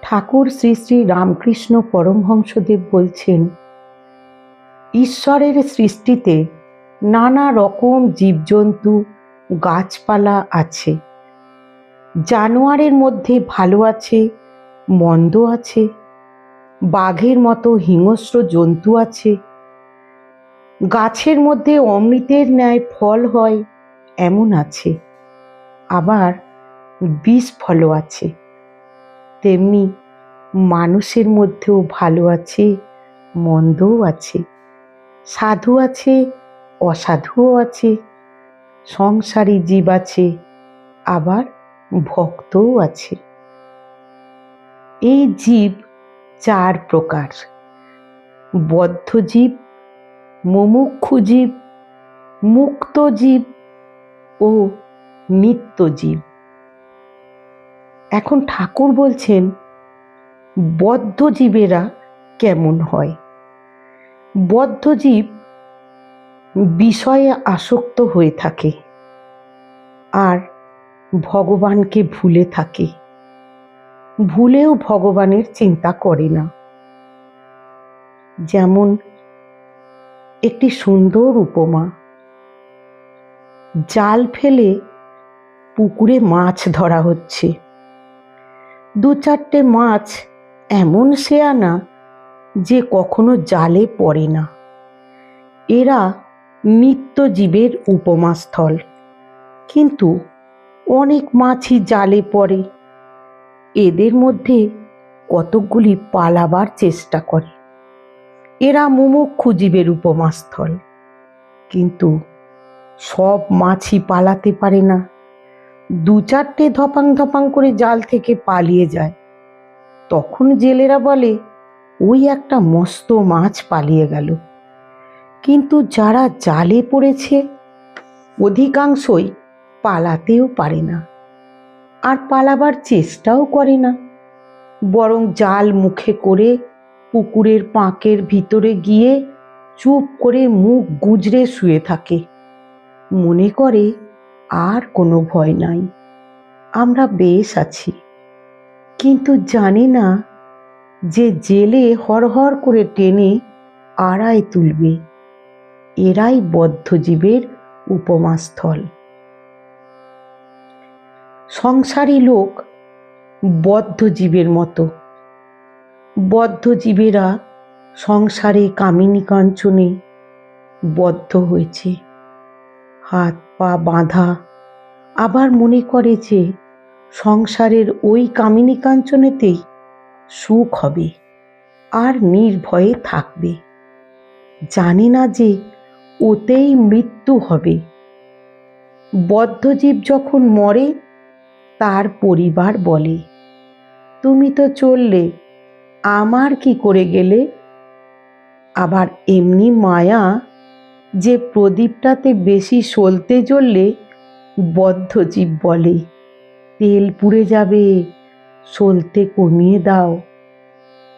ঠাকুর শ্রী শ্রী রামকৃষ্ণ পরমহংসদেব বলছেন, ঈশ্বরের সৃষ্টিতে নানা রকম জীবজন্তু গাছপালা আছে। জানোয়ারের মধ্যে ভালো আছে, মন্দ আছে, বাঘের মতো হিংস্র জন্তু আছে, গাছের মধ্যে অমৃতের ন্যায় ফল হয় এমন আছে, আবার বিষ ফলও আছে। তেমনি মানুষের মধ্যেও ভালো আছে, মন্দও আছে, সাধু আছে, অসাধুও আছে, সংসারী জীব আছে, আবার ভক্তও আছে। এই জীব চার প্রকার: বদ্ধ জীব, মুমুক্ষু জীব, মুক্ত জীব ও নিত্য জীব। এখন ঠাকুর বলছেন, বদ্ধ জীবেরা কেমন হয়। বদ্ধ জীব বিষয়ে আসক্ত হয়ে থাকে আর ভগবানকে ভুলে থাকে, ভুলেও ভগবানের চিন্তা করে না। যেমন একটি সুন্দর উপমা, জাল ফেলে পুকুরে মাছ ধরা হচ্ছে। দু চারটে মাছ এমন শেয়ানা যে কখনো জালে পড়ে না। এরা নিত্য জীবের উপমাস্থল, কিন্তু অনেক মাছই জালে পড়ে। এদের মধ্যে কতকগুলি পালাবার চেষ্টা করে। এরা মুমুক্ষু জীবের উপমাস্থল, কিন্তু সব মাছই পালাতে পারে না। দু চারটে ধপাং ধপাং করে জাল থেকে পালিয়ে যায়। তখন জেলেরা বলে, ওই একটা মস্ত মাছ পালিয়ে গেল। কিন্তু যারা জালে পড়েছে অধিকাংশই পালাতেও পারে না, আর পালাবার চেষ্টাও করে না, বরং জাল মুখে করে পুকুরের পাঁকের ভিতরে গিয়ে চুপ করে মুখ গুজরে শুয়ে থাকে। মনে করে আর কোনো ভয় নাই, আমরা বেশ আছি। কিন্তু জানে না যে জেলে হরহর করে টেনে আড়ায় তুলবে। এরাই বদ্ধ জীবের উপমাস্থল। সংসারী লোক বদ্ধ জীবের মতো। বদ্ধ জীবেরা সংসারে কামিনী কাঞ্চনে বদ্ধ হয়েছে, হাত পা বাঁধা। আবার মনে করে যে সংসারের ওই কামিনী কাঞ্চনেতেই সুখ হবে আর নির্ভয়ে থাকবে। জানে না যে ওতেই মৃত্যু হবে। বদ্ধজীব যখন মরে, তার পরিবার বলে, তুমি তো চললে, আমার কি করে গেলে? আবার এমনি মায়া যে প্রদীপটাতে বেশি সলতে জ্বললে বদ্ধজীব বলে, তেল পুড়ে যাবে, সলতে কমিয়ে দাও।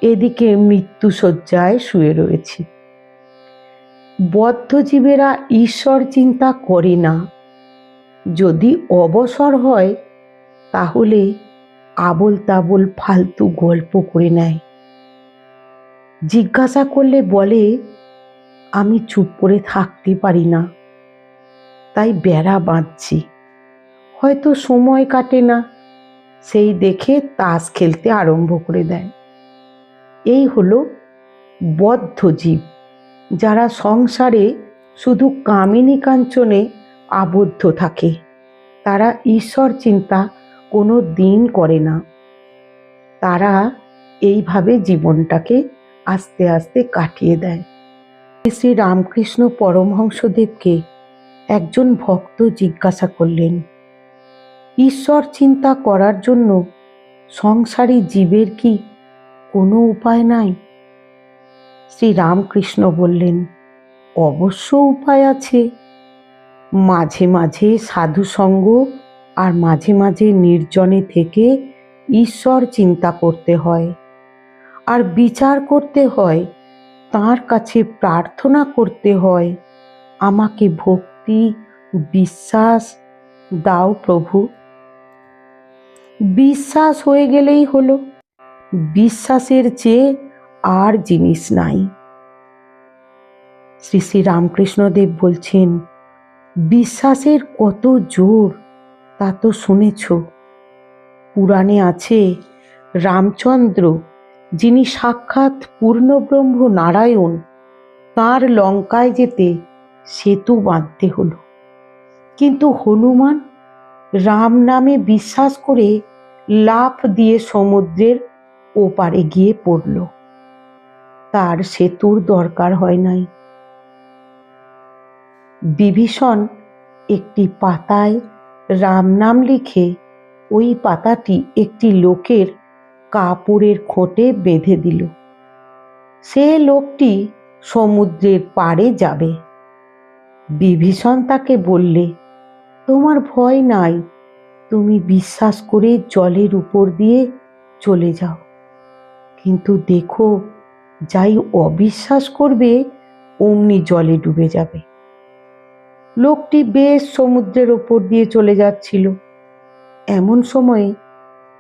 এদিকে মৃত্যুশয্যায় শুয়ে রয়েছে। বদ্ধজীবেরা ঈশ্বর চিন্তা করে না। যদি অবসর হয় তাহলে আবোল তাবোল ফালতু গল্প করে নেয়। জিজ্ঞাসা করলে বলে, আমি চুপ করে থাকতে পারি না, তাই বেড়া বাঁধছি। হয়তো সময় কাটে না, সেই দেখে তাস খেলতে আরম্ভ করে দেয়। এই হলো বদ্ধ জীব, যারা সংসারে শুধু কামিনী কাঞ্চনে আবদ্ধ থাকে। তারা ঈশ্বর চিন্তা কোনো দিন করে না। তারা এইভাবে জীবনটাকে আস্তে আস্তে কাটিয়ে দেয়। শ্রী রামকৃষ্ণ পরমহংসদেবকে একজন ভক্ত জিজ্ঞাসা করলেন, ঈশ্বর চিন্তা করার জন্য সংসারী জীবের কি কোনো উপায় নাই? শ্রী রামকৃষ্ণ বললেন, অবশ্য উপায় আছে। মাঝে মাঝে সাধুসঙ্গ আর মাঝে মাঝে নির্জনে থেকে ঈশ্বর চিন্তা করতে হয়, আর বিচার করতে হয়, তাঁর কাছে প্রার্থনা করতে হয়, আমাকে ভক্তি বিশ্বাস দাও প্রভু। বিশ্বাস হয়ে গেলেই হলো। বিশ্বাসের চেয়ে আর জিনিস নাই। শ্রী শ্রী রামকৃষ্ণদেব বলছেন, বিশ্বাসের কত জোর তা তো শুনেছ। পুরাণে আছে, রামচন্দ্র যিনি সাক্ষাৎ পূর্ণব্রহ্ম নারায়ণ, তাঁর লঙ্কায় যেতে সেতু বাঁধতে হলো। কিন্তু হনুমান রাম নামে বিশ্বাস করে লাফ দিয়ে সমুদ্রের ওপারে গিয়ে পড়ল। তার সেতুর দরকার হয় নাই। বিভীষণ একটি পাতায় রাম নাম লিখে ওই পাতাটি একটি লোকের কাপড়ের খোঁটে বেঁধে দিল। সে লোকটি সমুদ্রের পাড়ে যাবে। বিভীষণ তাকে বললে, তোমার ভয় নাই, তুমি বিশ্বাস করে জলের উপর দিয়ে চলে যাও। কিন্তু দেখো, যাই অবিশ্বাস করবে অমনি জলে ডুবে যাবে। লোকটি বেশ সমুদ্রের ওপর দিয়ে চলে যাচ্ছিল। এমন সময়ে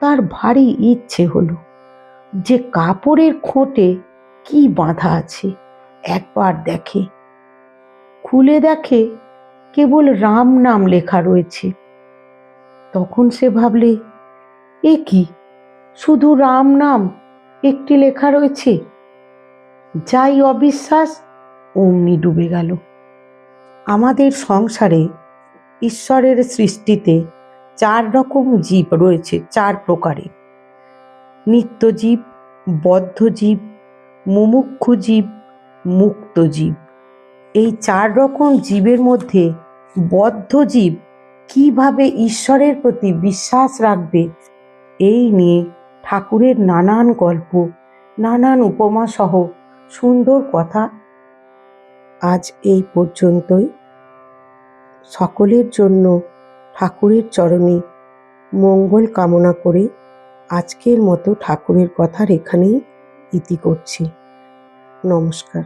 তার ভারী ইচ্ছে হলো যে কাপড়ের খোঁটে কি বাঁধা আছে একবার দেখে। খুলে দেখে কেবল রাম নাম লেখা রয়েছে। তখন সে ভাবলে, এ কি, শুধু রাম নাম একটি লেখা রয়েছে। যাই অবিশ্বাস অমনি ডুবে গেল। আমাদের সংসারে ঈশ্বরের সৃষ্টিতে 4 রকম জীব রয়েছে, 4 প্রকারের। নিত্যজীব, বদ্ধজীব, মুমুক্ষু জীব, মুক্ত জীব। এই 4 রকম জীবের মধ্যে বদ্ধ জীব কিভাবে ঈশ্বরের প্রতি বিশ্বাস রাখবে, এই নিয়ে ঠাকুরের নানান গল্প, নানান উপমা সহ সুন্দর কথা। আজ এই পর্যন্তই। সকলের জন্য ঠাকুরের চরণে মঙ্গল কামনা করে আজকের মতো ঠাকুরের কথার এখানেই ইতি করছি। নমস্কার।